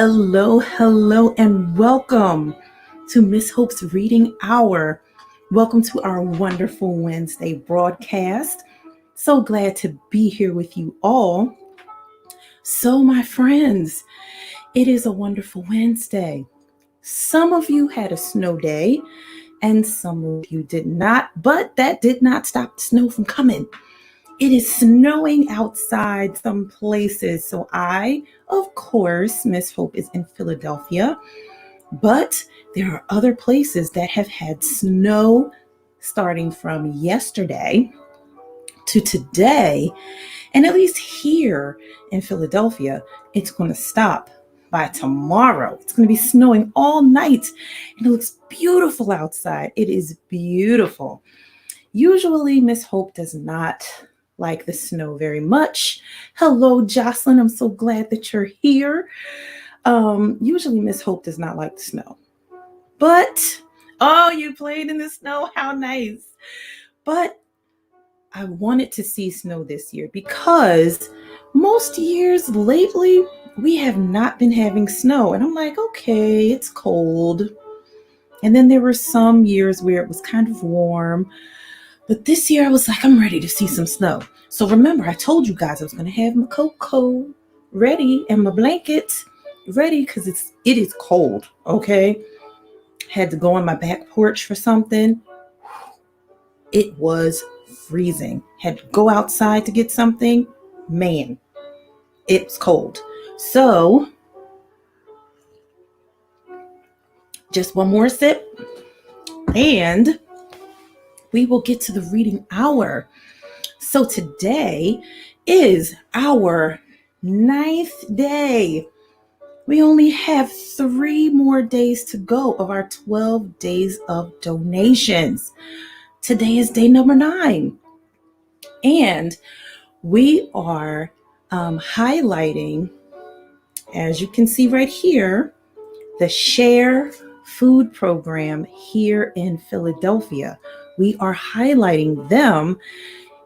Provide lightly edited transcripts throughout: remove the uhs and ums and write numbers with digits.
Hello, and welcome to Miss Hope's Reading Hour. Welcome to our wonderful Wednesday broadcast. So glad to be here with you all. So, my friends, it is a wonderful Wednesday. Some of you had a snow day, and some of you did not, but that did not stop the snow from coming. It is snowing outside some places. So of course, Miss Hope is in Philadelphia, but there are other places that have had snow starting from yesterday to today. And at least here in Philadelphia, it's going to stop by tomorrow. It's going to be snowing all night and it looks beautiful outside. It is beautiful. Usually, Miss Hope does not like the snow very much. Hello, Jocelyn. I'm so glad that you're here. Usually, Miss Hope does not like the snow. But, oh, you played in the snow. How nice. But I wanted to see snow this year because most years lately, we have not been having snow. And I'm like, okay, it's cold. And then there were some years where it was kind of warm. But this year I was like, I'm ready to see some snow. So remember, I told you guys I was going to have my cocoa ready and my blanket ready because it is cold, okay? Had to go on my back porch for something. It was freezing. Had to go outside to get something. Man, it's cold. So just one more sip and we will get to the reading hour. So today is our 9th day. We only have 3 more days to go of our 12 days of donations. Today is day number 9. And we are highlighting, as you can see right here, the Share Food Program here in Philadelphia. We are highlighting them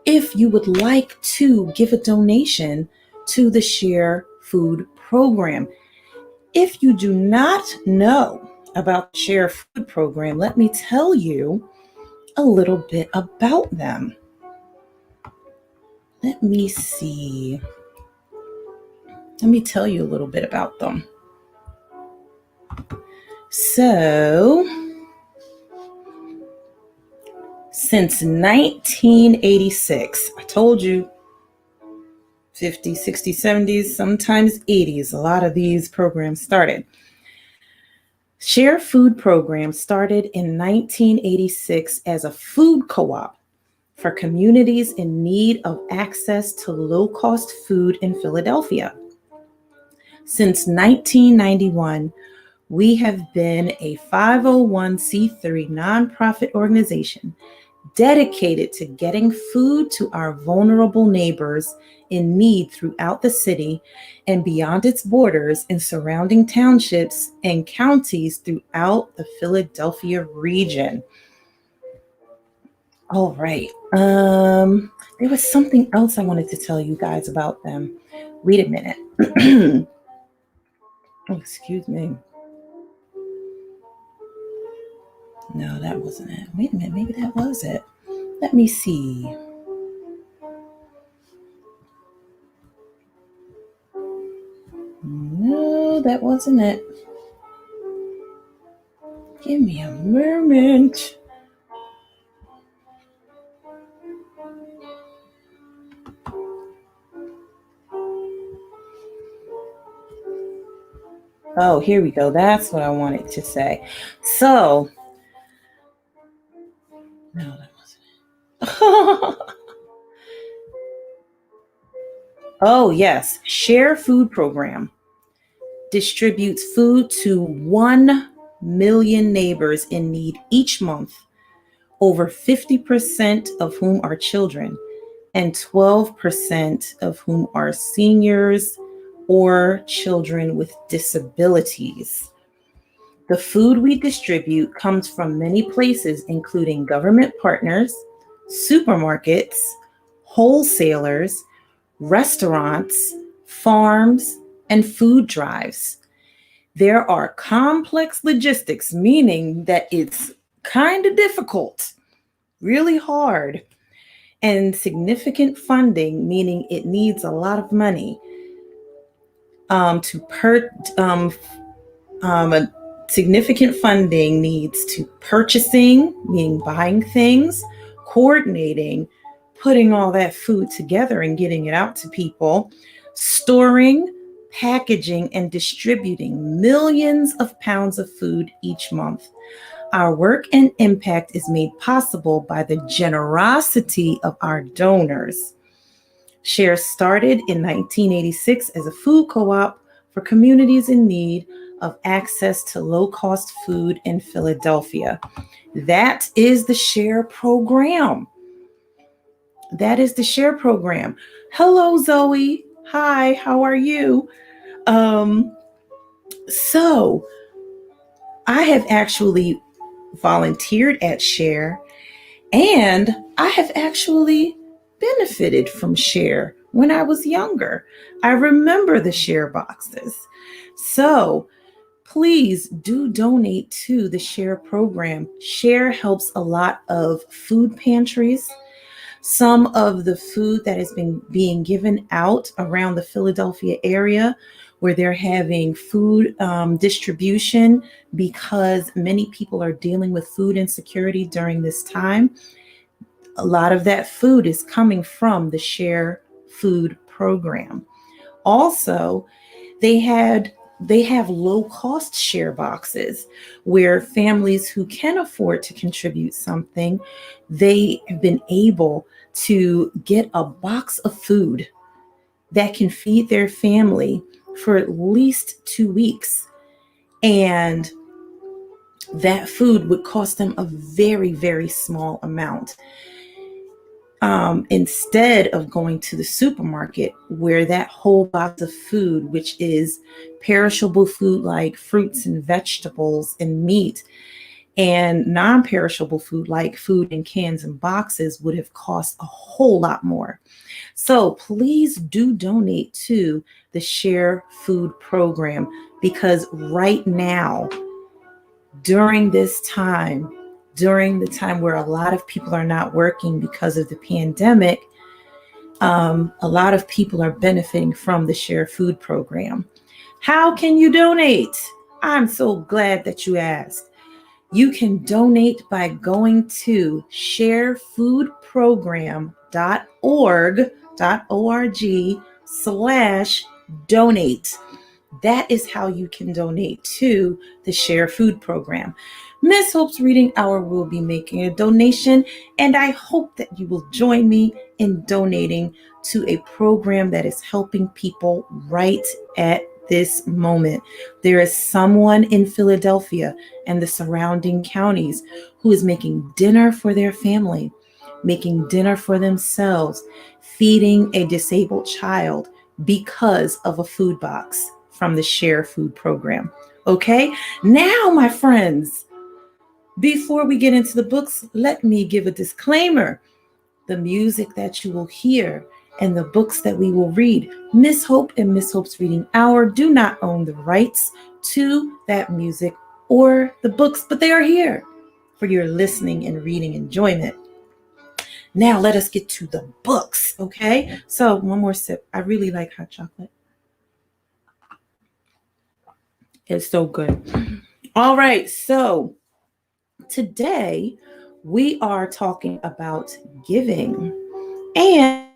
if you would like to give a donation to the Share Food Program. If you do not know about the Share Food Program, let me tell you a little bit about them. Let me see. Let me tell you a little bit about them. So, since 1986, I told you 50s, 60s, 70s, sometimes 80s, a lot of these programs started. Share Food Program started in 1986 as a food co-op for communities in need of access to low-cost food in Philadelphia. Since 1991, we have been a 501c3 nonprofit organization dedicated to getting food to our vulnerable neighbors in need throughout the city and beyond its borders in surrounding townships and counties throughout the Philadelphia region. All right. There was something else I wanted to tell you guys about them. Wait a minute. Oh, excuse me. No, that wasn't it. Wait a minute. Maybe that was it. Let me see. No, that wasn't it. Give me a moment. Oh, here we go. That's what I wanted to say. So, no, that wasn't it. Oh, yes. Share Food Program distributes food to 1 million neighbors in need each month, over 50% of whom are children and 12% of whom are seniors or children with disabilities. The food we distribute comes from many places, including government partners, supermarkets, wholesalers, restaurants, farms, and food drives. There are complex logistics, meaning that it's kind of difficult, really hard, and significant funding, meaning it needs a lot of money to a significant funding needs to purchasing, meaning buying things, coordinating, putting all that food together and getting it out to people, storing, packaging, and distributing millions of pounds of food each month. Our work and impact is made possible by the generosity of our donors. Share started in 1986 as a food co-op for communities in need of access to low-cost food in Philadelphia. That is the Share program. That is the Share program. Hello, Zoe. Hi, how are you? So I have actually volunteered at Share, and I have actually benefited from Share when I was younger. I remember the Share boxes. So please do donate to the Share program. Share helps a lot of food pantries. Some of the food that has been being given out around the Philadelphia area, where they're having food distribution because many people are dealing with food insecurity during this time. A lot of that food is coming from the Share Food program. Also, they have low cost share boxes where families who can afford to contribute something, they have been able to get a box of food that can feed their family for at least 2 weeks. And that food would cost them a very, very small amount. Instead of going to the supermarket where that whole box of food, which is perishable food like fruits and vegetables and meat, and non-perishable food like food in cans and boxes, would have cost a whole lot more. So please do donate to the Share Food program, because right now, during this time, during the time where a lot of people are not working because of the pandemic, a lot of people are benefiting from the Share Food program. How can you donate? I'm so glad that you asked. You can donate by going to sharefoodprogram.org/donate. That is how you can donate to the Share Food program. Miss Hope's Reading Hour will be making a donation, and I hope that you will join me in donating to a program that is helping people right at this moment. There is someone in Philadelphia and the surrounding counties who is making dinner for their family, making dinner for themselves, feeding a disabled child because of a food box from the Share Food program. Okay, now, my friends, before we get into the books, let me give a disclaimer. The music that you will hear and the books that we will read, Miss Hope and Miss Hope's Reading Hour do not own the rights to that music or the books, but they are here for your listening and reading enjoyment. Now let us get to the books, okay? So one more sip. I really like hot chocolate. It's so good. All right, so today we are talking about giving. And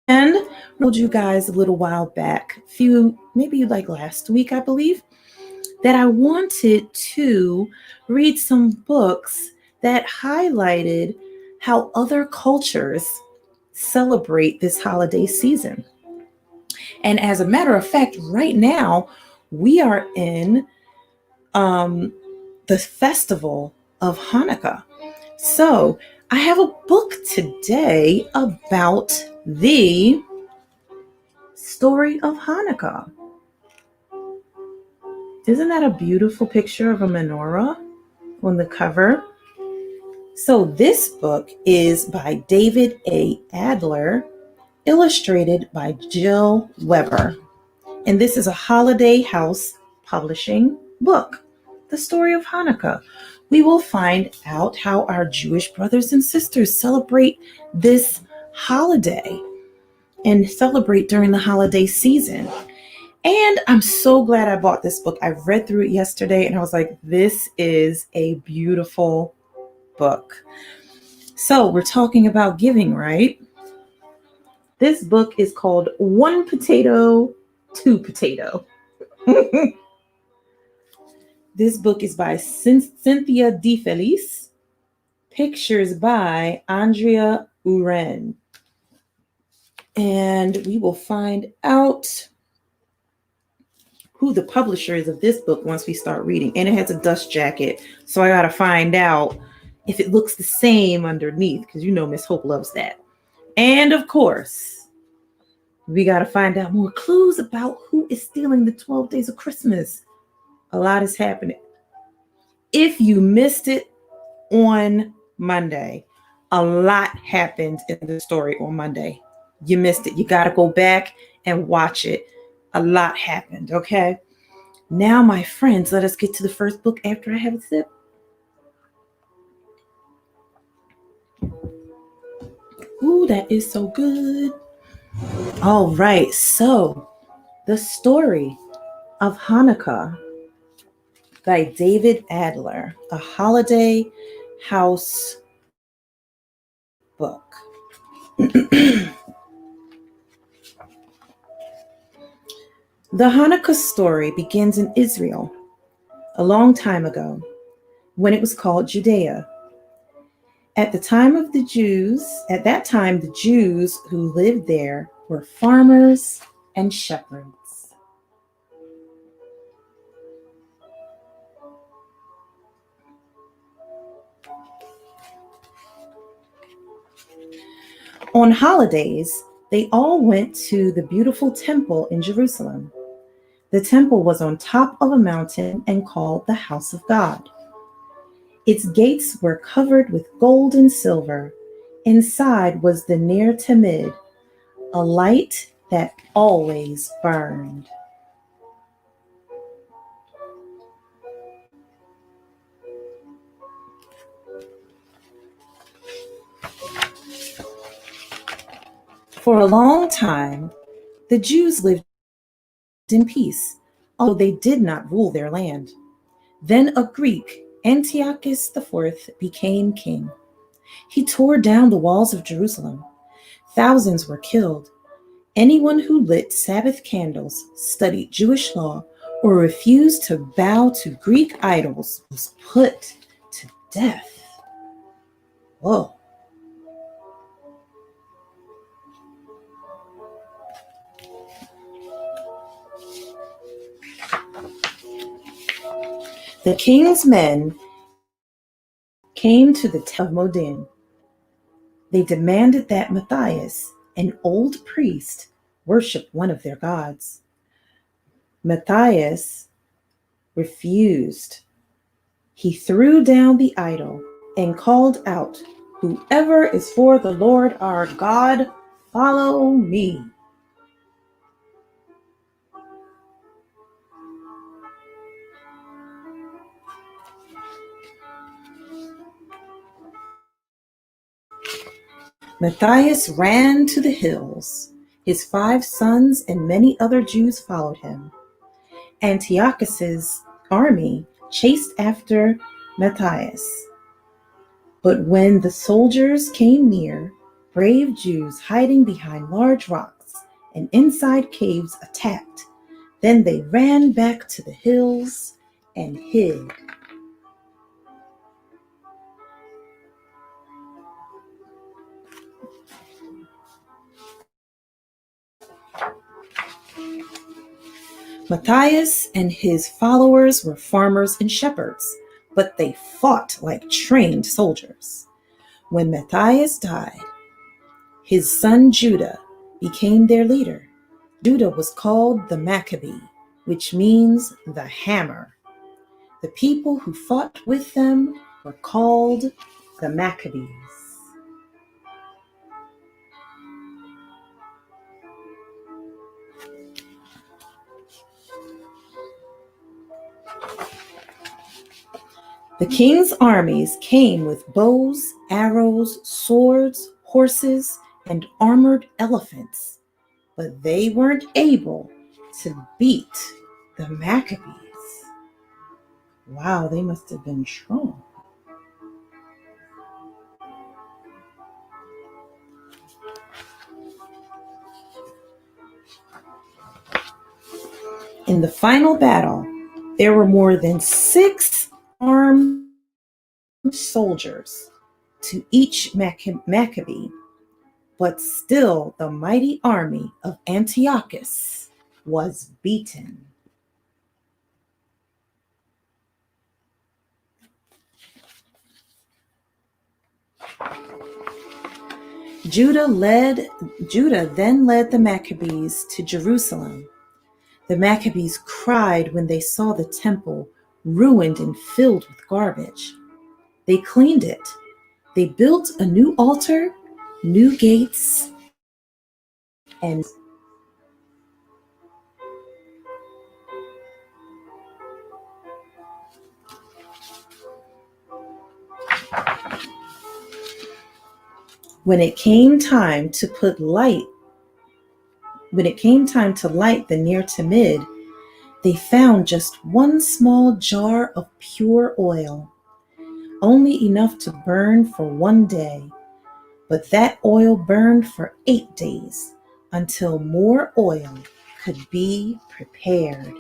I told you guys a little while back, maybe like last week, I believe, that I wanted to read some books that highlighted how other cultures celebrate this holiday season. And as a matter of fact, right now, we are in the festival of Hanukkah. So I have a book today about the story of Hanukkah. Isn't that a beautiful picture of a menorah on the cover? So this book is by David A. Adler, illustrated by Jill Weber. And this is a Holiday House publishing book, The Story of Hanukkah. We will find out how our Jewish brothers and sisters celebrate this holiday and celebrate during the holiday season. And I'm so glad I bought this book. I read through it yesterday and I was like, this is a beautiful book. So we're talking about giving, right? This book is called One Potato, Two Potato. This book is by Cynthia DeFelice. Pictures by Andrea Uren. And we will find out who the publisher is of this book once we start reading. And it has a dust jacket. So I got to find out if it looks the same underneath, because you know Miss Hope loves that. And of course, we got to find out more clues about who is stealing the 12 days of Christmas. A lot is happening. If you missed it on Monday, a lot happened in the story on Monday. You missed it. You got to go back and watch it. A lot happened, okay? Now, my friends, let us get to the first book after I have a sip. Ooh, that is so good. All right, so The Story of Hanukkah by David Adler, a holiday house book. The Hanukkah story begins in Israel a long time ago when it was called Judea. At that time, the Jews who lived there were farmers and shepherds. On holidays, they all went to the beautiful temple in Jerusalem. The temple was on top of a mountain and called the House of God. Its gates were covered with gold and silver. Inside was the Ner Tamid, a light that always burned. For a long time, the Jews lived in peace, although they did not rule their land. Then a Greek, Antiochus IV, became king. He tore down the walls of Jerusalem. Thousands were killed. Anyone who lit Sabbath candles, studied Jewish law, or refused to bow to Greek idols was put to death. Whoa. The king's men came to the Temple of Modin. They demanded that Matthias, an old priest, worship one of their gods. Matthias refused. He threw down the idol and called out, "Whoever is for the Lord our God, follow me." Matthias ran to the hills. His 5 sons and many other Jews followed him. Antiochus's army chased after Matthias. But when the soldiers came near, brave Jews hiding behind large rocks and inside caves attacked. Then they ran back to the hills and hid. Matthias and his followers were farmers and shepherds, but they fought like trained soldiers. When Matthias died, his son Judah became their leader. Judah was called the Maccabee, which means the hammer. The people who fought with them were called the Maccabees. The king's armies came with bows, arrows, swords, horses, and armored elephants, but they weren't able to beat the Maccabees. Wow, they must have been strong. In the final battle, there were more than 6 armed soldiers to each Maccabee, but still the mighty army of Antiochus was beaten. Judah then led the Maccabees to Jerusalem. The Maccabees cried when they saw the temple ruined and filled with garbage. They cleaned it. They built a new altar, new gates, and when it came time to light the Ner Tamid, they found just one small jar of pure oil, only enough to burn for one day. But that oil burned for 8 days until more oil could be prepared.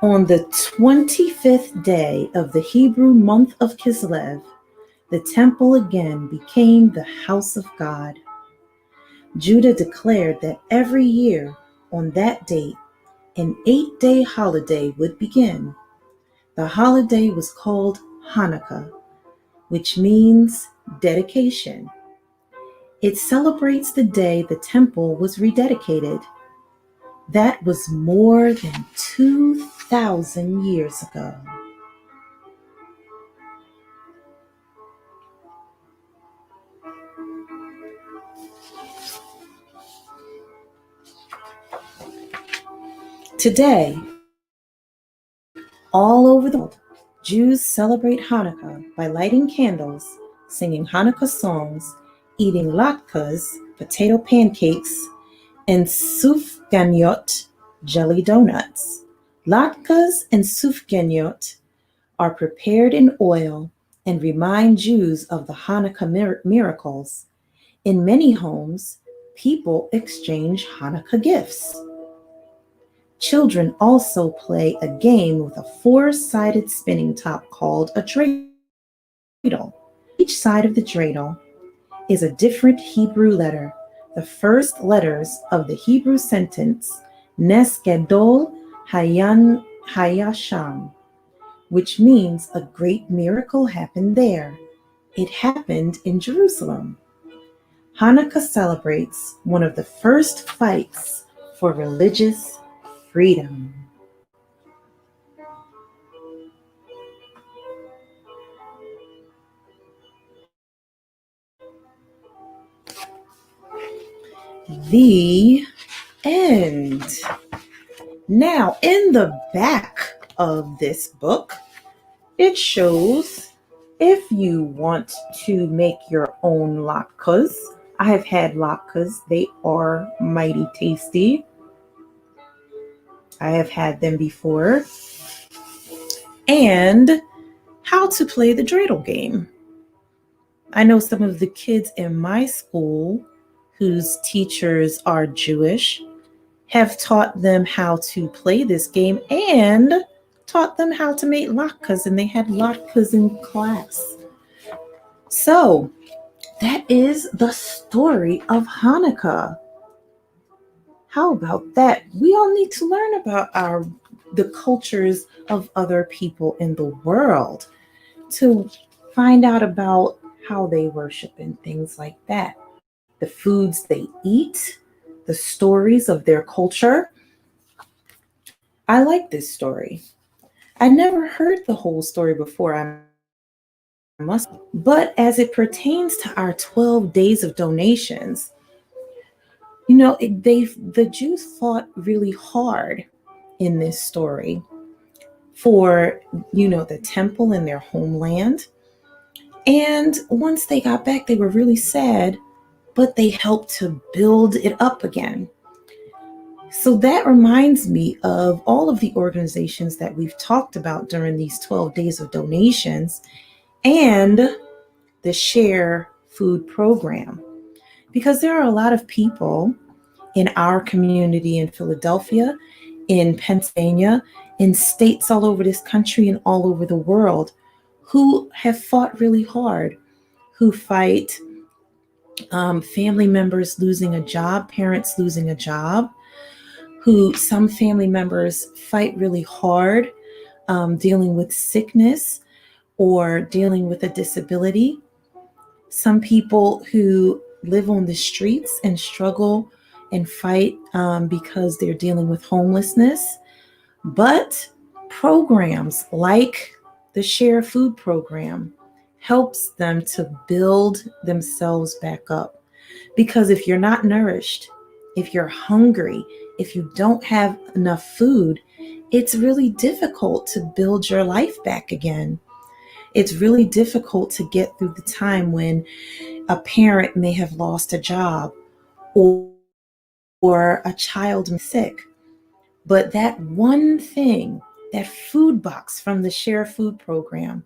On the 25th day of the Hebrew month of Kislev, the temple again became the house of God. Judah declared that every year on that date, an 8-day holiday would begin. The holiday was called Hanukkah, which means dedication. It celebrates the day the temple was rededicated. That was more than 2,000 years ago. Today, all over the world, Jews celebrate Hanukkah by lighting candles, singing Hanukkah songs, eating latkes, potato pancakes, and sufganiyot, jelly donuts. Latkes and sufganiyot are prepared in oil and remind Jews of the Hanukkah miracles. In many homes, people exchange Hanukkah gifts. Children also play a game with a 4-sided spinning top called a dreidel. Each side of the dreidel is a different Hebrew letter, the first letters of the Hebrew sentence Nes Gadol Hayasham, which means a great miracle happened there. It happened in Jerusalem. Hanukkah celebrates one of the first fights for religious freedom. The end. Now, in the back of this book, it shows if you want to make your own latkes. I have had latkes. They are mighty tasty. I have had them before. And how to play the dreidel game. I know some of the kids in my school whose teachers are Jewish have taught them how to play this game and taught them how to make latkes, and they had latkes in class. So that is the story of Hanukkah. How about that? We all need to learn about the cultures of other people in the world to find out about how they worship and things like that. The foods they eat, the stories of their culture. I like this story. I never heard the whole story before, I must say. But as it pertains to our 12 days of donations, the Jews fought really hard in this story for, the temple in their homeland. And once they got back, they were really sad, but they helped to build it up again. So that reminds me of all of the organizations that we've talked about during these 12 days of donations and the Share Food Program. Because there are a lot of people in our community in Philadelphia, in Pennsylvania, in states all over this country and all over the world who have fought really hard, who fight family members losing a job, parents losing a job, who some family members fight really hard dealing with sickness or dealing with a disability. Some people who live on the streets and struggle and fight because they're dealing with homelessness. But programs like the Share Food Program helps them to build themselves back up. Because if you're not nourished, if you're hungry, if you don't have enough food, it's really difficult to build your life back again. It's really difficult to get through the time when a parent may have lost a job or a child may be sick. But that one thing, that food box from the Share Food Program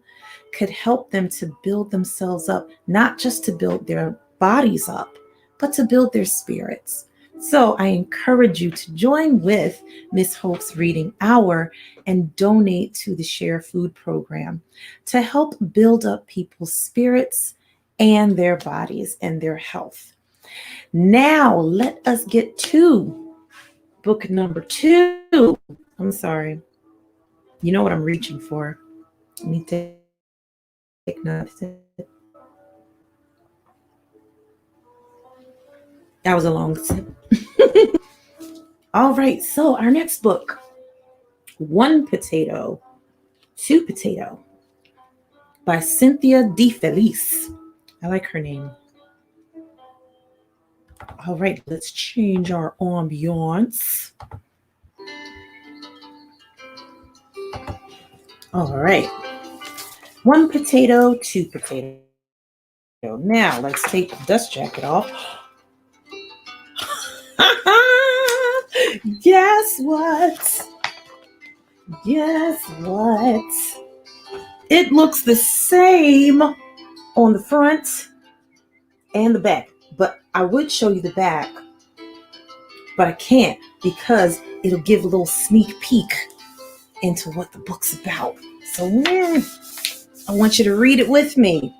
could help them to build themselves up, not just to build their bodies up, but to build their spirits. So I encourage you to join with Miss Hope's Reading Hour and donate to the Share Food Program to help build up people's spirits and their bodies and their health. Now, let us get to book number 2. I'm sorry. You know what I'm reaching for. Let me take notes. That was a long sip. All right, so our next book, One Potato, Two Potato, by Cynthia De Felice. I like her name. All right, let's change our ambiance. All right. One potato, two potato. Now let's take the dust jacket off. Guess what? Guess what? It looks the same on the front and the back, but I would show you the back, but I can't because it'll give a little sneak peek into what the book's about. So I want you to read it with me.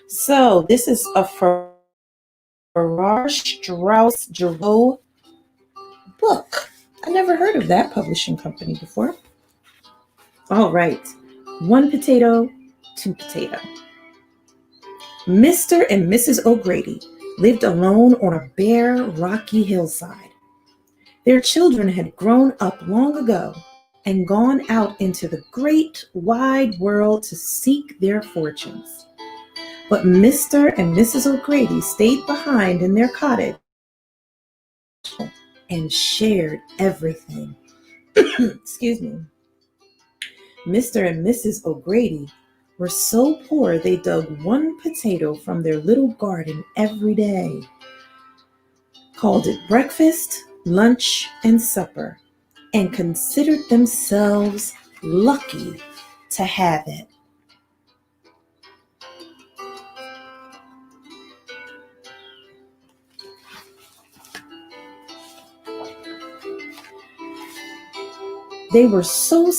So this is a Farrar Straus Giroux book. I never heard of that publishing company before. All right. One potato, two potato. Mr. and Mrs. O'Grady lived alone on a bare, rocky hillside. Their children had grown up long ago and gone out into the great, wide world to seek their fortunes. But Mr. and Mrs. O'Grady stayed behind in their cottage and shared everything. Excuse me. Mr. and Mrs. O'Grady were so poor they dug one potato from their little garden every day, called it breakfast, lunch, and supper, and considered themselves lucky to have it. They were so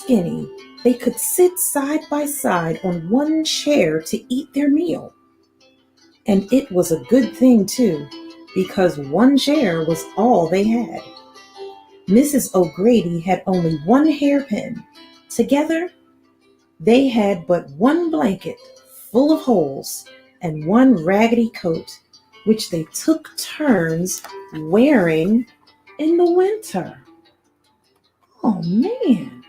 skinny they could sit side by side on one chair to eat their meal. And it was a good thing, too, because one chair was all they had. Mrs. O'Grady had only one hairpin. Together, they had but one blanket full of holes and one raggedy coat, which they took turns wearing in the winter. Oh man.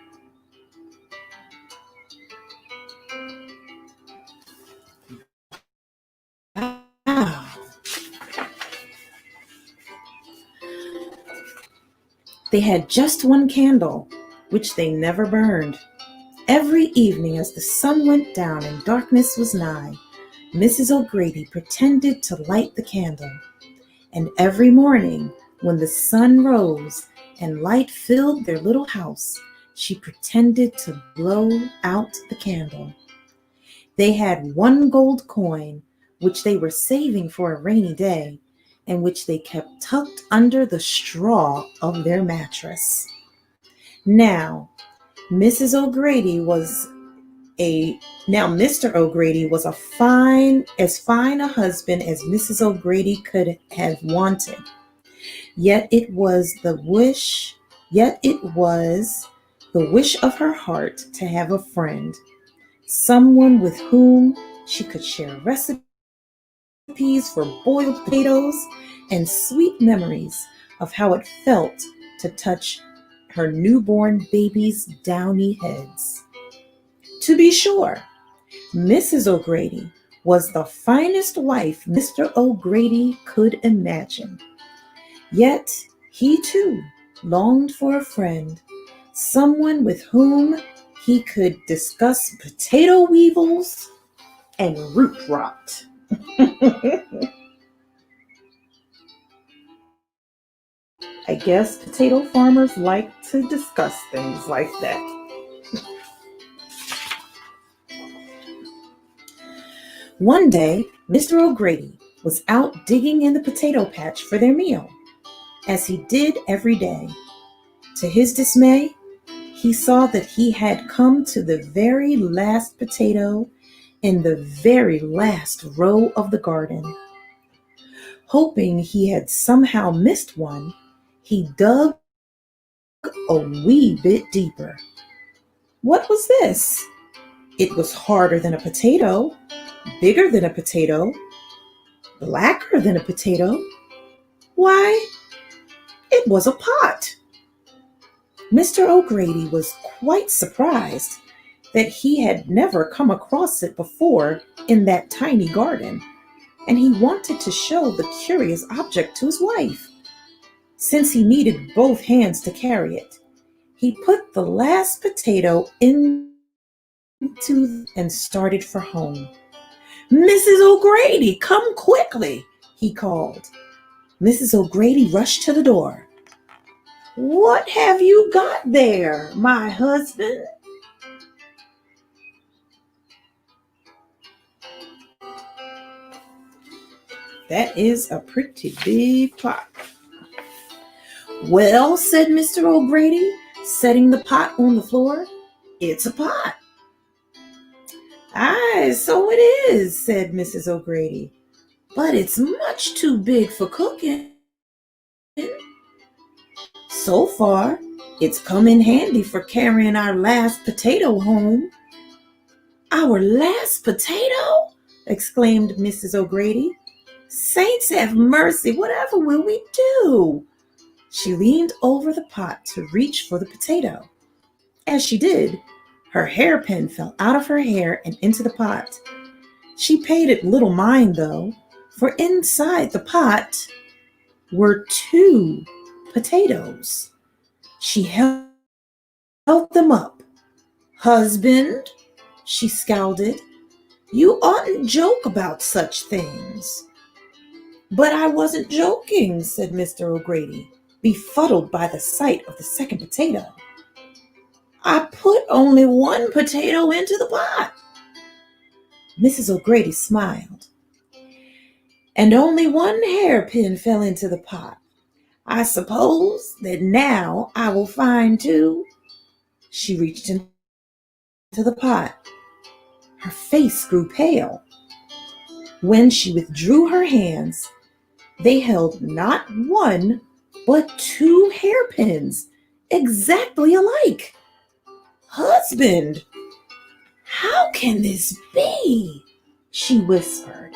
Wow. They had just one candle, which they never burned. Every evening as the sun went down and darkness was nigh, Mrs. O'Grady pretended to light the candle. And every morning, when the sun rose and light filled their little house, she pretended to blow out the candle. They had one gold coin, which they were saving for a rainy day, and which they kept tucked under the straw of their mattress. Now, Mrs. O'Grady was a now Mr. O'Grady was as fine a husband as Mrs. O'Grady could have wanted. Yet it was the wish of her heart to have a friend, someone with whom she could share recipes for boiled potatoes and sweet memories of how it felt to touch her newborn baby's downy heads. To be sure, Mrs. O'Grady was the finest wife Mr. O'Grady could imagine. Yet he too longed for a friend, someone with whom he could discuss potato weevils and root rot. I guess potato farmers like to discuss things like that. One day, Mr. O'Grady was out digging in the potato patch for their meal, as he did every day. To his dismay, he saw that he had come to the very last potato in the very last row of the garden. Hoping he had somehow missed one, he dug a wee bit deeper. What was this? It was harder than a potato, bigger than a potato, blacker than a potato. Why, it was a pot. Mr. O'Grady was quite surprised that he had never come across it before in that tiny garden, and he wanted to show the curious object to his wife. Since he needed both hands to carry it, he put the last potato into and started for home. "Mrs. O'Grady, come quickly," he called. Mrs. O'Grady rushed to the door. "What have you got there, my husband?" "That is a pretty big pot." "Well," said Mr. O'Grady, setting the pot on the floor, "it's a pot." "Aye, so it is," said Mrs. O'Grady, "but it's much too big for cooking. So far, it's come in handy for carrying our last potato home." "Our last potato?" exclaimed Mrs. O'Grady. "Saints have mercy, whatever will we do?" She leaned over the pot to reach for the potato. As she did, her hairpin fell out of her hair and into the pot. She paid it little mind, though, for inside the pot were two potatoes. She held them up. "Husband," she scolded, "you oughtn't joke about such things." "But I wasn't joking," said Mr. O'Grady, befuddled by the sight of the second potato. "I put only one potato into the pot." Mrs. O'Grady smiled. "And only one hairpin fell into the pot. I suppose that now I will find two." She reached into the pot. Her face grew pale. When she withdrew her hands, they held not one, but two hairpins, exactly alike. "Husband, how can this be?" she whispered.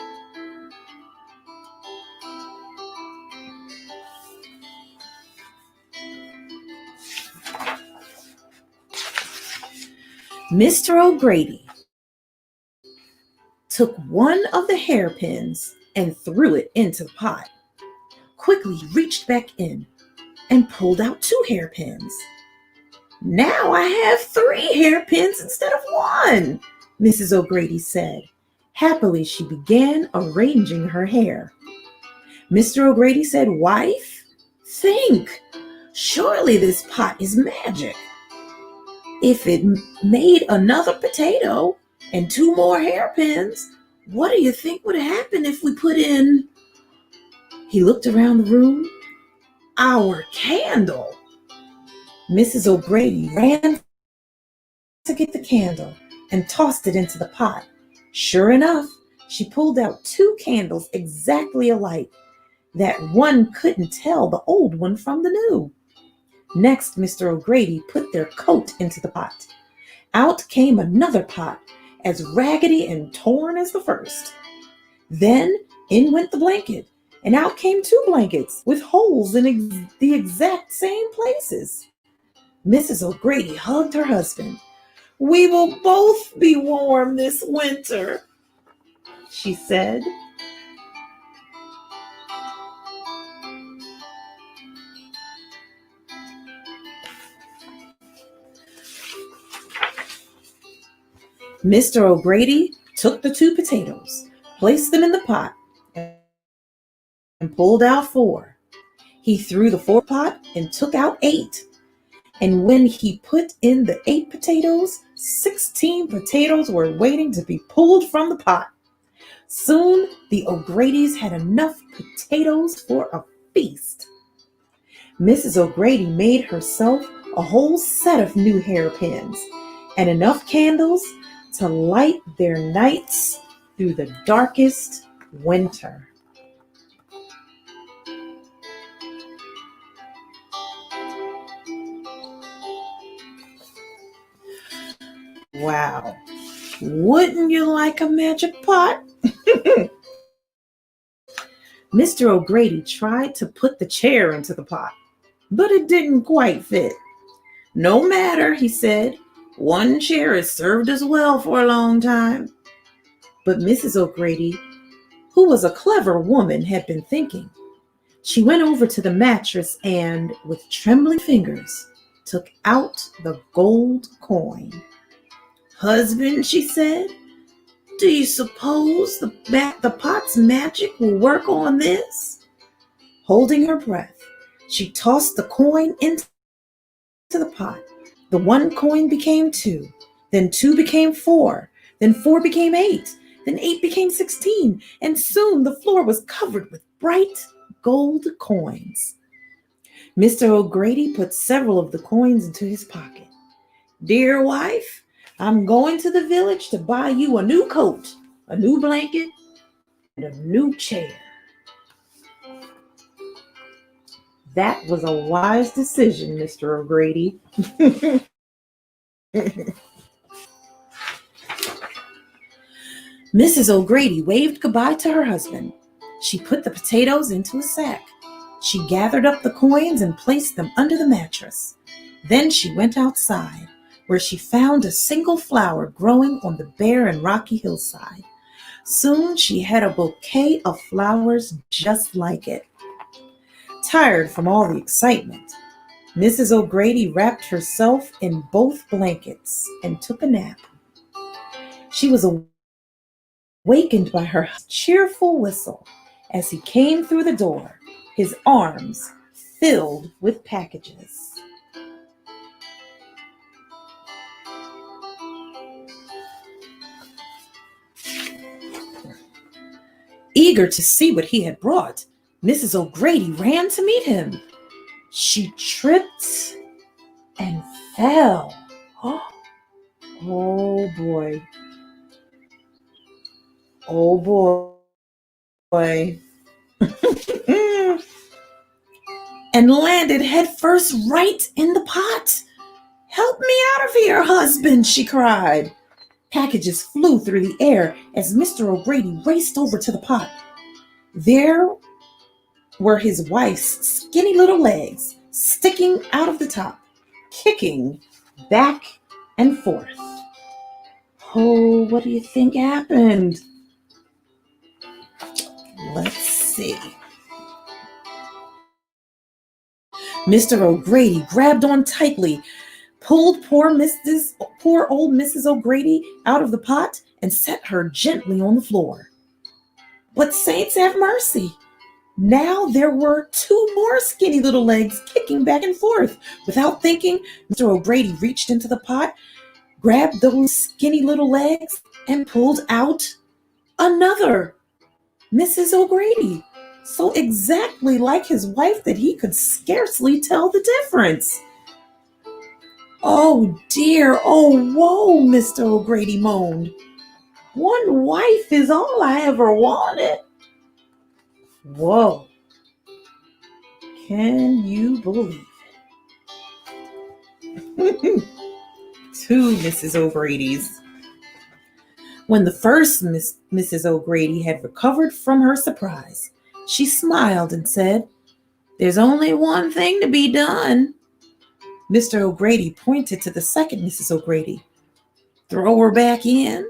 Mr. O'Grady took one of the hairpins and threw it into the pot. Quickly he reached back in and pulled out two hairpins. Now I have three hairpins instead of one, Mrs. O'Grady said. Happily, she began arranging her hair. Mr. O'Grady said, "Wife, think. Surely this pot is magic. If it made another potato and two more hairpins, what do you think would happen if we put in—" He looked around the room. "Our candle." Mrs. O'Grady ran to get the candle and tossed it into the pot. Sure enough, she pulled out two candles exactly alike, that one couldn't tell the old one from the new. Next, Mr. O'Grady put their coat into the pot. Out came another pot, as raggedy and torn as the first. Then in went the blanket, and out came two blankets with holes in the exact same places. Mrs. O'Grady hugged her husband. "We will both be warm this winter," she said. Mr. O'Grady took the two potatoes, placed them in the pot, and pulled out four. He threw the fourth pot and took out eight. And when he put in the 8 potatoes, 16 potatoes were waiting to be pulled from the pot. Soon the O'Gradys had enough potatoes for a feast. Mrs. O'Grady made herself a whole set of new hairpins and enough candles to light their nights through the darkest winter. Wow. Wouldn't you like a magic pot? Mr. O'Grady tried to put the chair into the pot, but it didn't quite fit. "No matter," he said. "One chair has served us well for a long time." But Mrs. O'Grady, who was a clever woman, had been thinking. She went over to the mattress and, with trembling fingers, took out the gold coin. "Husband," she said, "do you suppose the pot's magic will work on this?" Holding her breath, she tossed the coin into the pot. The one coin became two, then two became four, then four became eight, then eight became 16, and soon the floor was covered with bright gold coins. Mr. O'Grady put several of the coins into his pocket. "Dear wife, I'm going to the village to buy you a new coat, a new blanket, and a new chair." That was a wise decision, Mr. O'Grady. Mrs. O'Grady waved goodbye to her husband. She put the potatoes into a sack. She gathered up the coins and placed them under the mattress. Then she went outside, where she found a single flower growing on the bare and rocky hillside. Soon she had a bouquet of flowers just like it. Tired from all the excitement, Mrs. O'Grady wrapped herself in both blankets and took a nap. She was awakened by her cheerful whistle as he came through the door, his arms filled with packages. Eager to see what he had brought, Mrs. O'Grady ran to meet him. She tripped and fell. Oh boy. Oh boy. And landed headfirst right in the pot. "Help me out of here, husband," she cried. Packages flew through the air as Mr. O'Grady raced over to the pot. There were his wife's skinny little legs sticking out of the top, kicking back and forth. Oh, what do you think happened? Let's see. Mr. O'Grady grabbed on tightly, pulled poor old Mrs. O'Grady out of the pot, and set her gently on the floor. But saints have mercy. Now there were two more skinny little legs kicking back and forth. Without thinking, Mr. O'Grady reached into the pot, grabbed those skinny little legs, and pulled out another Mrs. O'Grady, so exactly like his wife that he could scarcely tell the difference. Oh dear, oh woe, Mr. O'Grady moaned. One wife is all I ever wanted. Whoa, can you believe it? Two Mrs. O'Grady's. When the first Mrs. O'Grady had recovered from her surprise, she smiled and said, "There's only one thing to be done." Mr. O'Grady pointed to the second Mrs. O'Grady. "Throw her back in?"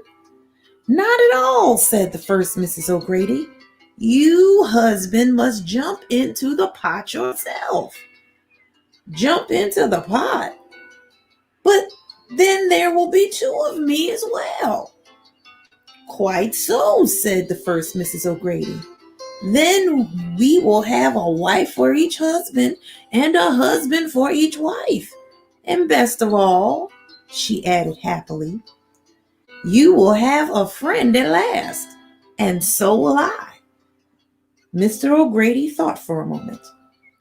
"Not at all," said the first Mrs. O'Grady. "You, husband, must jump into the pot yourself." "Jump into the pot? But then there will be two of me as well." "Quite so," said the first Mrs. O'Grady. "Then we will have a wife for each husband and a husband for each wife. And best of all," she added happily, "you will have a friend at last, and so will I." Mr. O'Grady thought for a moment.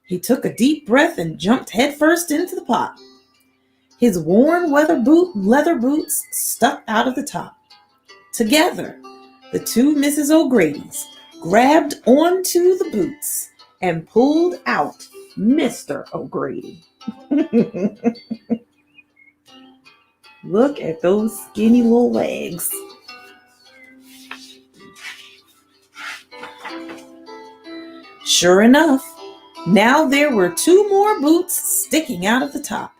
He took a deep breath and jumped headfirst into the pot. His worn leather boots stuck out of the top. Together, the two Mrs. O'Gradys grabbed onto the boots and pulled out Mr. O'Grady. Look at those skinny little legs. Sure enough, now there were two more boots sticking out of the top.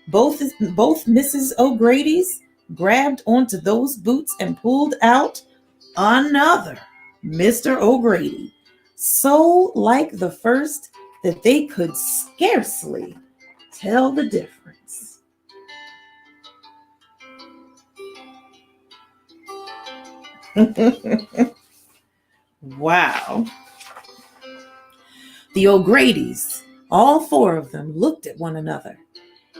Both Mrs. O'Grady's grabbed onto those boots and pulled out another Mr. O'Grady, so like the first that they could scarcely tell the difference. Wow. The O'Gradys, all four of them, looked at one another.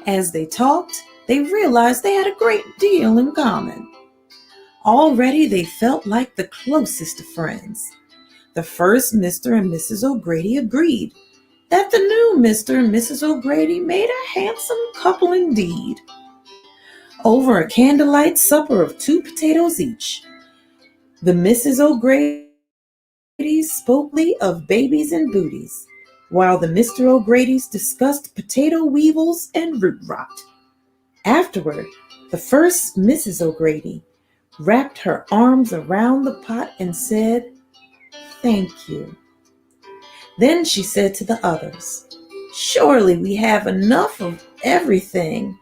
As they talked, they realized they had a great deal in common. Already they felt like the closest of friends. The first Mr. and Mrs. O'Grady agreed that the new Mr. and Mrs. O'Grady made a handsome couple indeed. Over a candlelight supper of 2 potatoes each, the Mrs. O'Grady spoke of babies and booties, while the Mr. O'Gradys discussed potato weevils and root rot. Afterward, the first Mrs. O'Grady wrapped her arms around the pot and said, "Thank you." Then she said to the others, "Surely we have enough of everything.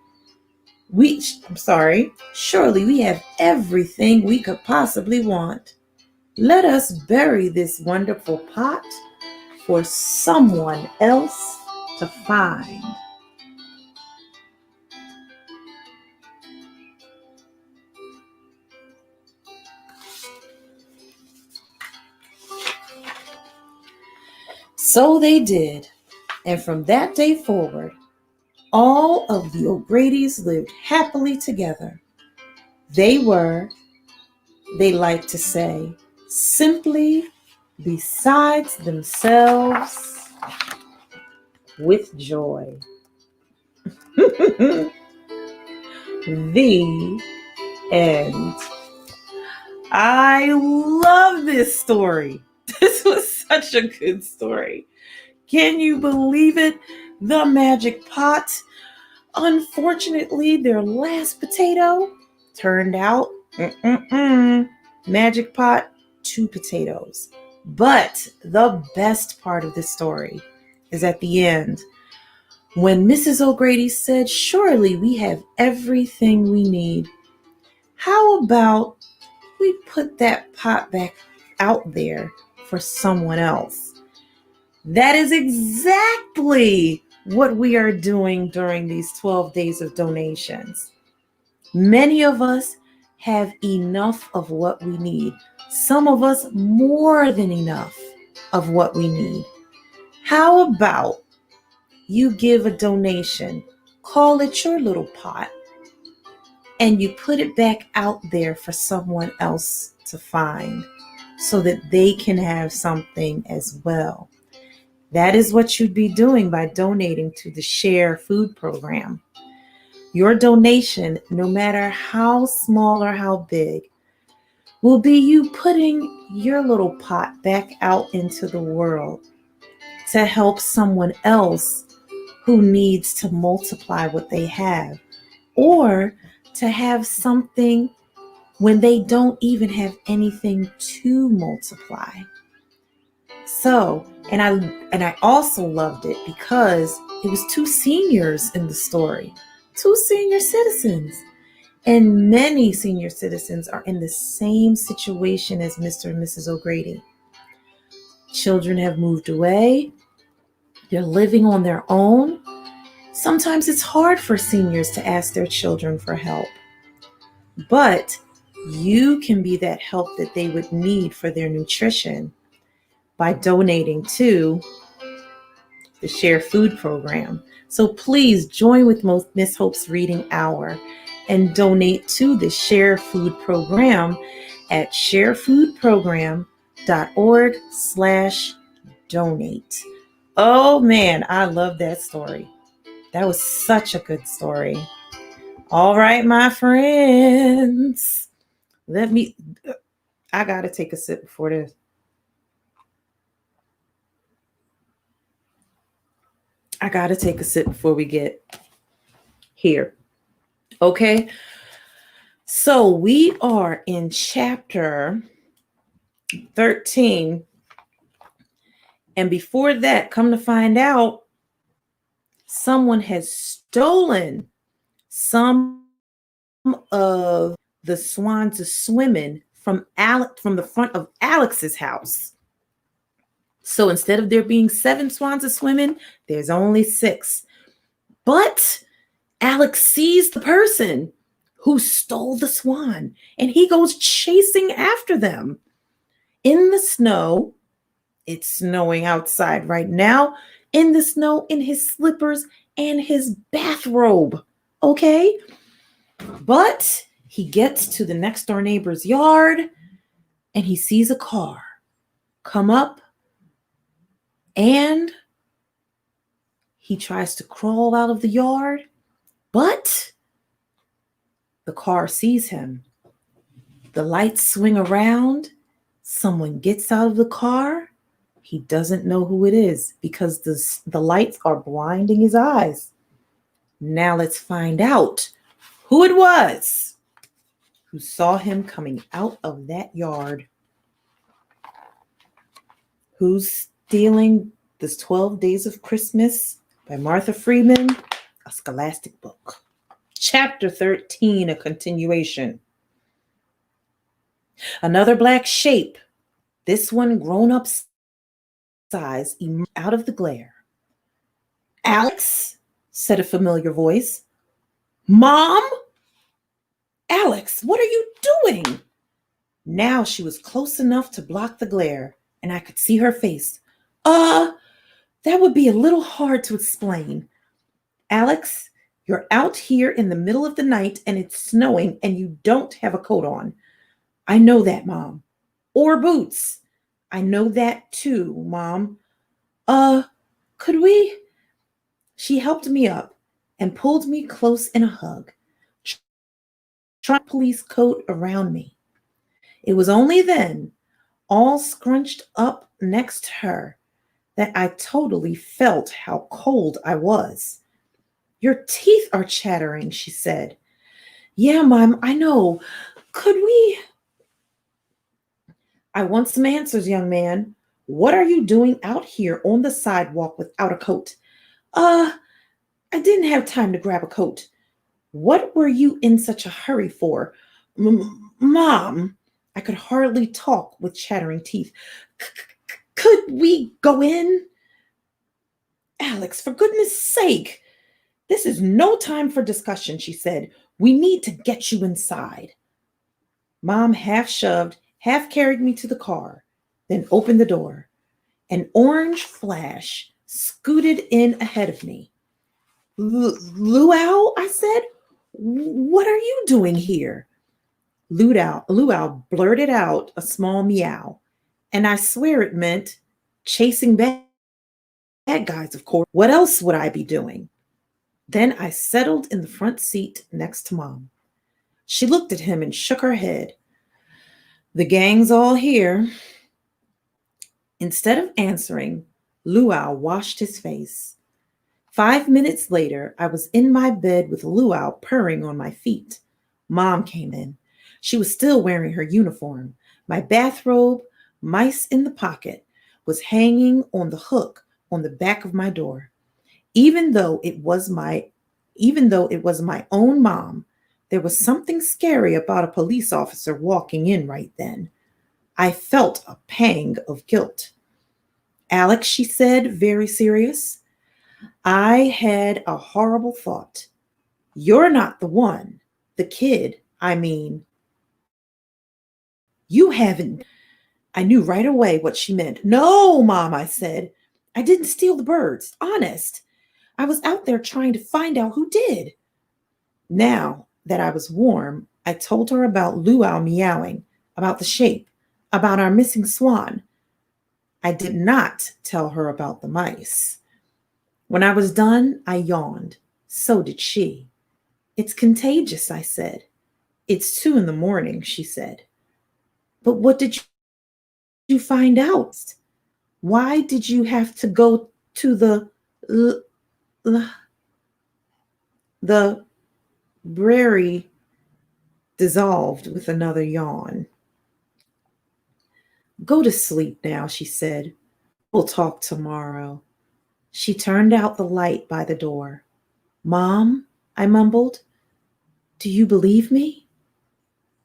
Surely we have everything we could possibly want. Let us bury this wonderful pot for someone else to find." So they did, and from that day forward, all of the O'Gradys lived happily together. They were, they like to say, simply besides themselves with joy. The end. I love this story. This was such a good story. Can you believe it? The magic pot. Unfortunately, their last potato turned out magic pot, 2 potatoes. But the best part of this story is at the end, when Mrs. O'Grady said, "Surely we have everything we need." How about we put that pot back out there for someone else? That is exactly what we are doing during these 12 days of donations. Many of us have enough of what we need. Some of us more than enough of what we need. How about you give a donation, call it your little pot, and you put it back out there for someone else to find so that they can have something as well. That is what you'd be doing by donating to the Share Food program. Your donation, no matter how small or how big, will be you putting your little pot back out into the world to help someone else who needs to multiply what they have, or to have something when they don't even have anything to multiply. So, and I also loved it because it was two seniors in the story, two senior citizens. And many senior citizens are in the same situation as Mr. and Mrs. O'Grady. Children have moved away. They're living on their own. Sometimes it's hard for seniors to ask their children for help. But you can be that help that they would need for their nutrition by donating to the Share Food program. So please join with Miss Hope's Reading Hour and donate to the Share Food program at sharefoodprogram.org/donate. Oh man, I love that story. That was such a good story. All right, my friends. I gotta take a sip before this. I gotta take a sip before we get here. Okay. So we are in chapter 13. And before that, come to find out, someone has stolen some of the swans of swimming from the front of Alex's house. So instead of there being 7 swans of swimming, there's only 6. But Alex sees the person who stole the swan, and he goes chasing after them in the snow. It's snowing outside right now, in the snow, in his slippers and his bathrobe. Okay? But he gets to the next door neighbor's yard and he sees a car come up, and he tries to crawl out of the yard, but the car sees him. The lights swing around. Someone gets out of the car. He doesn't know who it is because the lights are blinding his eyes. Now let's find out who it was who saw him coming out of that yard. Who's Stealing This 12 Days of Christmas by Martha Freeman, a Scholastic book. Chapter 13, a continuation. Another black shape, this one grown up size, emerged out of the glare. Alex, said a familiar voice. Mom? Alex, what are you doing? Now she was close enough to block the glare, and I could see her face. That would be a little hard to explain. Alex, you're out here in the middle of the night and it's snowing and you don't have a coat on. I know that, Mom. Or boots. I know that too, Mom. Could we? She helped me up and pulled me close in a hug, trying a police coat around me. It was only then, all scrunched up next to her, that I totally felt how cold I was. Your teeth are chattering, she said. Yeah, Mom, I know. Could we? I want some answers, young man. What are you doing out here on the sidewalk without a coat? I didn't have time to grab a coat. What were you in such a hurry for? Mom, I could hardly talk with chattering teeth. Could we go in? Alex, for goodness sake, this is no time for discussion, she said. We need to get you inside. Mom half shoved, half carried me to the car, then opened the door. An orange flash scooted in ahead of me. Luau, I said, what are you doing here? Luau blurted out a small meow, and I swear it meant chasing bad guys, of course. What else would I be doing? Then I settled in the front seat next to Mom. She looked at him and shook her head. The gang's all here. Instead of answering, Luau washed his face. 5 minutes later, I was in my bed with Luau purring on my feet. Mom came in. She was still wearing her uniform. My bathrobe, mice in the pocket, was hanging on the hook on the back of my door. Even though it was my own mom, there was something scary about a police officer walking in right then. I felt a pang of guilt. Alex, she said, very serious, I had a horrible thought. You're not the one. The kid, I mean. You haven't. I knew right away what she meant. No, Mom, I said. I didn't steal the birds. Honest. I was out there trying to find out who did. Now that I was warm, I told her about Luau meowing, about the shape, about our missing swan. I did not tell her about the mice. When I was done, I yawned. So did she. It's contagious, I said. It's 2 a.m, she said. But what did you find out? Why did you have to go to the Brary dissolved with another yawn. Go to sleep now, she said. We'll talk tomorrow. She turned out the light by the door. Mom, I mumbled, do you believe me?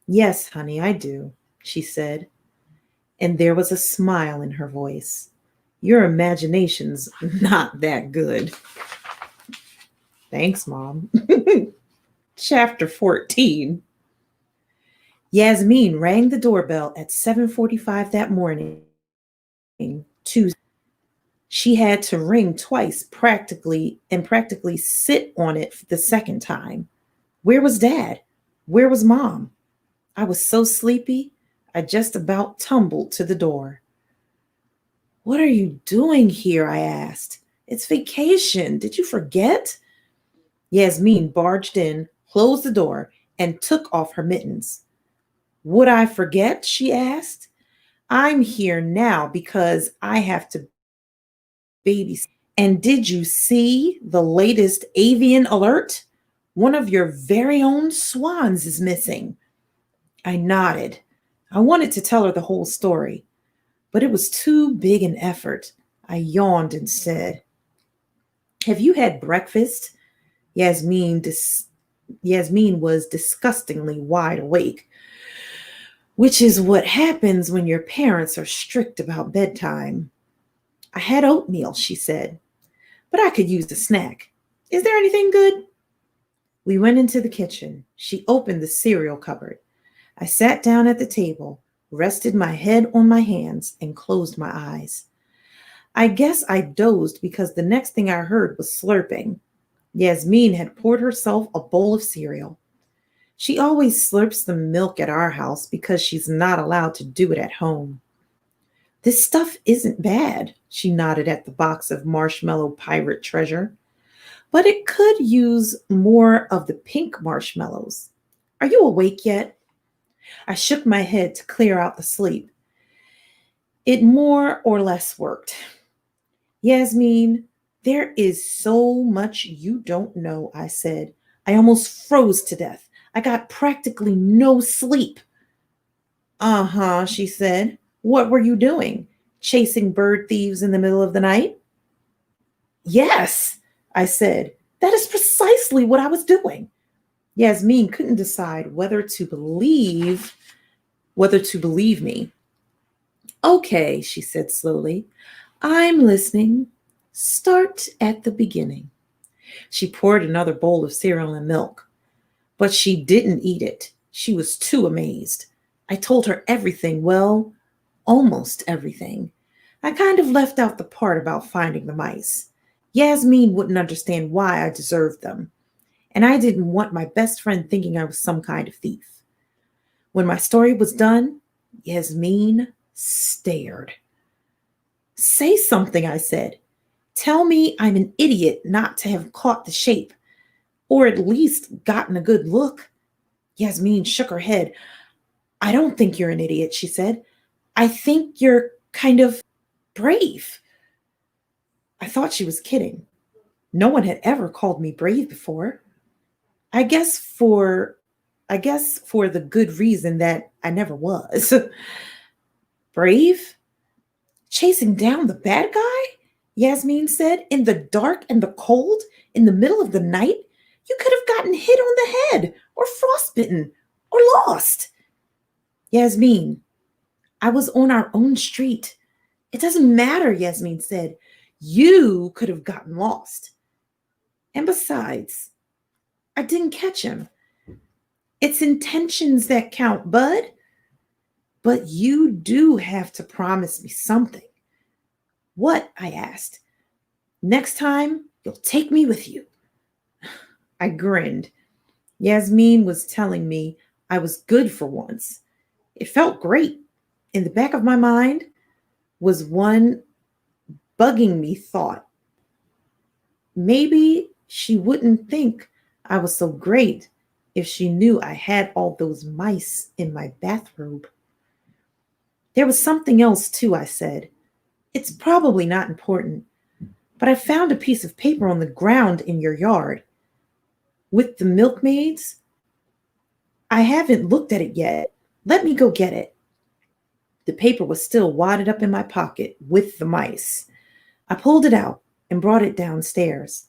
Yes, honey, I do, she said. And there was a smile in her voice. Your imagination's not that good. Thanks, Mom. Chapter 14. Yasmin rang the doorbell at 7:45 that morning, Tuesday. She had to ring twice practically sit on it the second time. Where was Dad? Where was Mom? I was so sleepy, I just about tumbled to the door. What are you doing here? I asked. It's vacation. Did you forget? Yasmin barged in, closed the door, and took off her mittens. Would I forget? She asked. I'm here now because I have to babysit. And did you see the latest avian alert? One of your very own swans is missing. I nodded. I wanted to tell her the whole story, but it was too big an effort. I yawned instead. Have you had breakfast? Yasmin was disgustingly wide awake, which is what happens when your parents are strict about bedtime. I had oatmeal, she said, but I could use a snack. Is there anything good? We went into the kitchen. She opened the cereal cupboard. I sat down at the table, rested my head on my hands, and closed my eyes. I guess I dozed because the next thing I heard was slurping. Yasmin had poured herself a bowl of cereal. She always slurps the milk at our house because she's not allowed to do it at home. This stuff isn't bad, she nodded at the box of marshmallow pirate treasure. But it could use more of the pink marshmallows. Are you awake yet? I shook my head to clear out the sleep. It more or less worked. Yasmin, there is so much you don't know, I said. I almost froze to death. I got practically no sleep. Uh-huh, she said. What were you doing? Chasing bird thieves in the middle of the night? Yes, I said. That is precisely what I was doing. Yasmin couldn't decide whether to believe me. Okay, she said slowly. I'm listening. Start at the beginning. She poured another bowl of cereal and milk, but she didn't eat it. She was too amazed. I told her everything, well, almost everything. I kind of left out the part about finding the mice. Yasmin wouldn't understand why I deserved them, and I didn't want my best friend thinking I was some kind of thief. When my story was done, Yasmin stared. Say something, I said. Tell me I'm an idiot not to have caught the shape, or at least gotten a good look. Yasmin shook her head. I don't think you're an idiot, she said. I think you're kind of brave. I thought she was kidding. No one had ever called me brave before. I guess for I guess for the good reason that I never was. Brave? Chasing down the bad guy? Yasmin said, in the dark and the cold, in the middle of the night? You could have gotten hit on the head, or frostbitten, or lost. Yasmin, I was on our own street. It doesn't matter, Yasmin said. You could have gotten lost. And besides, I didn't catch him. It's intentions that count, bud. But you do have to promise me something. What? I asked. Next time, you'll take me with you. I grinned. Yasmin was telling me I was good for once. It felt great. In the back of my mind was one bugging me thought. Maybe she wouldn't think I was so great if she knew I had all those mice in my bathrobe. There was something else too, I said. It's probably not important, but I found a piece of paper on the ground in your yard. With the milkmaids? I haven't looked at it yet. Let me go get it. The paper was still wadded up in my pocket with the mice. I pulled it out and brought it downstairs.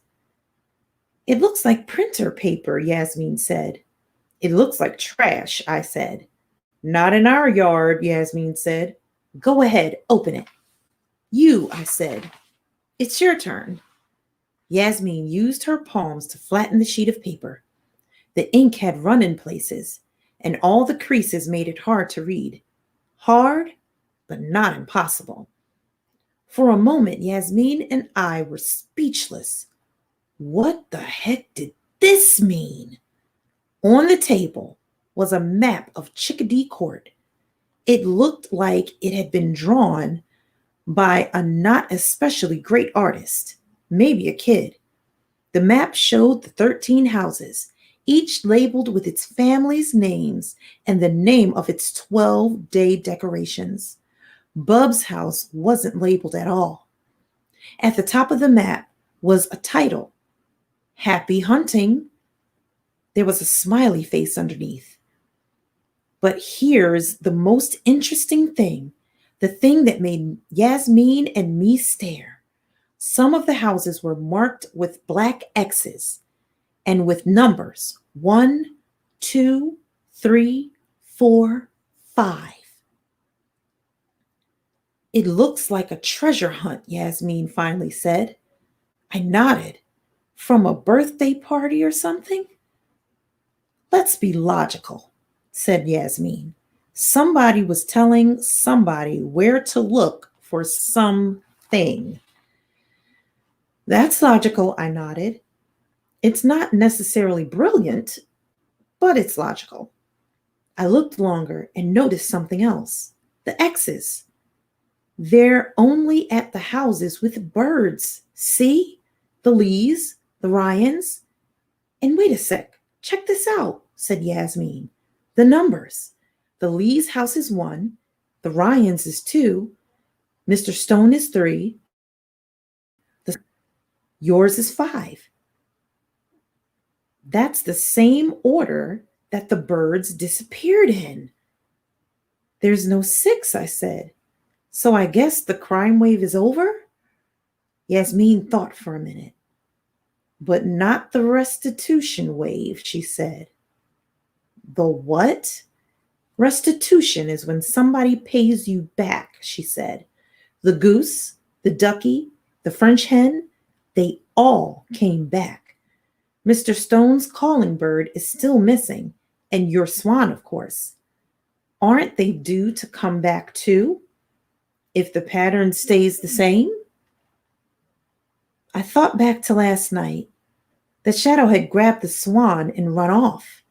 It looks like printer paper, Yasmin said. It looks like trash, I said. Not in our yard, Yasmin said. Go ahead, open it. You, I said. It's your turn. Yasmin used her palms to flatten the sheet of paper. The ink had run in places, and all the creases made it hard to read. Hard, but not impossible. For a moment, Yasmin and I were speechless. What the heck did this mean? On the table was a map of Chickadee Court. It looked like it had been drawn by a not especially great artist, maybe a kid. The map showed the 13 houses, each labeled with its family's names and the name of its 12-day decorations. Bub's house wasn't labeled at all. At the top of the map was a title, Happy Hunting. There was a smiley face underneath. But here's the most interesting thing, the thing that made Yasmin and me stare. Some of the houses were marked with black X's and with numbers 1, 2, 3, 4, 5. It looks like a treasure hunt, Yasmin finally said. I nodded. From a birthday party or something? Let's be logical, said Yasmin. Somebody was telling somebody where to look for something. That's logical, I nodded. It's not necessarily brilliant, but it's logical. I looked longer and noticed something else. The X's. They're only at the houses with birds. See? The Lees, the Ryans. And wait a sec. Check this out, said Yasmin. The numbers. The Lees' house is 1. The Ryans is 2. Mr. Stone is 3. Yours is 5. That's the same order that the birds disappeared in. There's no 6, I said. So I guess the crime wave is over? Yasmin thought for a minute. But not the restitution wave, she said. The what? Restitution is when somebody pays you back, she said. The goose, the ducky, the French hen, they all came back. Mr. Stone's calling bird is still missing, and your swan, of course. Aren't they due to come back too, if the pattern stays the same? I thought back to last night. The shadow had grabbed the swan and run off.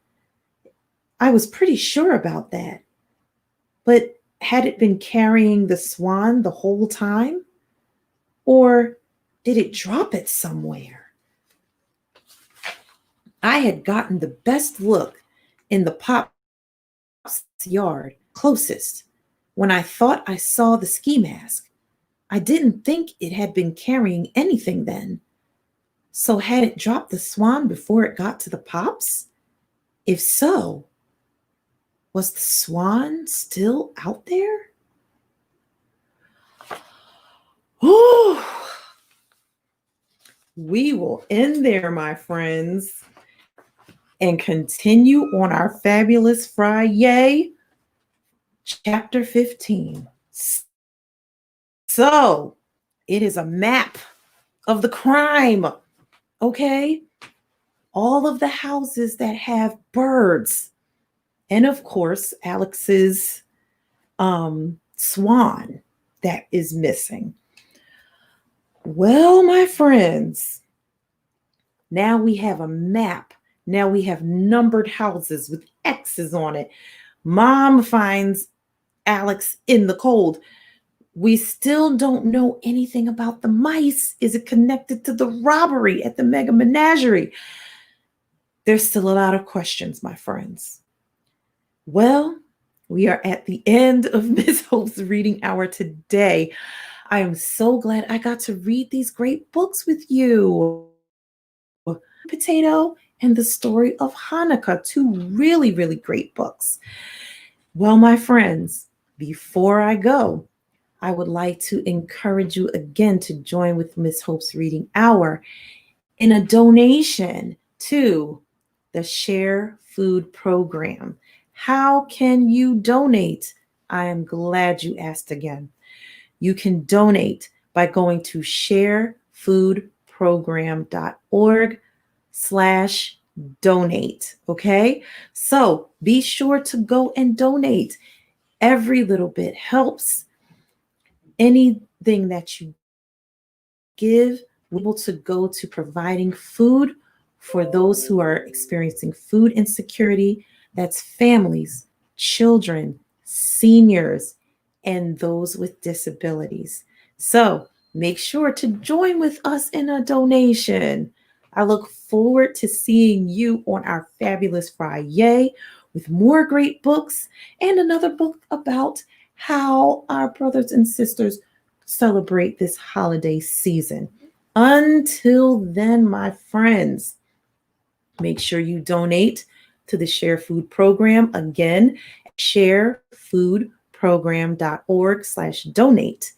I was pretty sure about that. But had it been carrying the swan the whole time? Or did it drop it somewhere? I had gotten the best look in the pop's yard closest when I thought I saw the ski mask. I didn't think it had been carrying anything then. So had it dropped the swan before it got to the pops? If so, was the swan still out there? Ooh. We will end there, my friends, and continue on our fabulous Friday, chapter 15. So, it is a map of the crime, okay? All of the houses that have birds. And of course, Alex's swan that is missing. Well, my friends, now we have a map. Now we have numbered houses with X's on it. Mom finds Alex in the cold. We still don't know anything about the mice. Is it connected to the robbery at the Mega Menagerie? There's still a lot of questions, my friends. Well, we are at the end of Miss Hope's reading hour today. I am so glad I got to read these great books with you. Potato and the Story of Hanukkah, two really, really great books. Well, my friends, before I go, I would like to encourage you again to join with Miss Hope's reading hour in a donation to the Share Food Program. How can you donate? I am glad you asked again. You can donate by going to sharefoodprogram.org/donate. Okay? So be sure to go and donate. Every little bit helps. Anything that you give will be able to go to providing food for those who are experiencing food insecurity. That's families, children, seniors, and those with disabilities. So make sure to join with us in a donation. I look forward to seeing you on our fabulous Friday with more great books and another book about how our brothers and sisters celebrate this holiday season. Until then, my friends, make sure you donate to the Share Food Program. Again, sharefoodprogram.org/donate.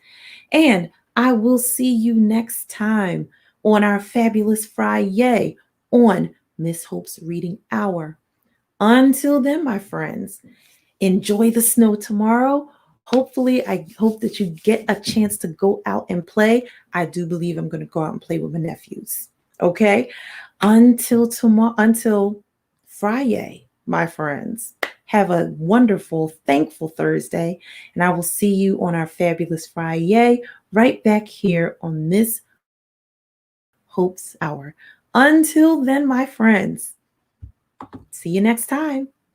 And I will see you next time on our fabulous Friday on Miss Hope's Reading Hour. Until then, my friends, enjoy the snow tomorrow. Hopefully, I hope that you get a chance to go out and play. I do believe I'm going to go out and play with my nephews. Okay? Until tomorrow, until Friday, my friends, have a wonderful, thankful Thursday. And I will see you on our fabulous Friday right back here on Miss Hope's Hour. Until then, my friends, see you next time.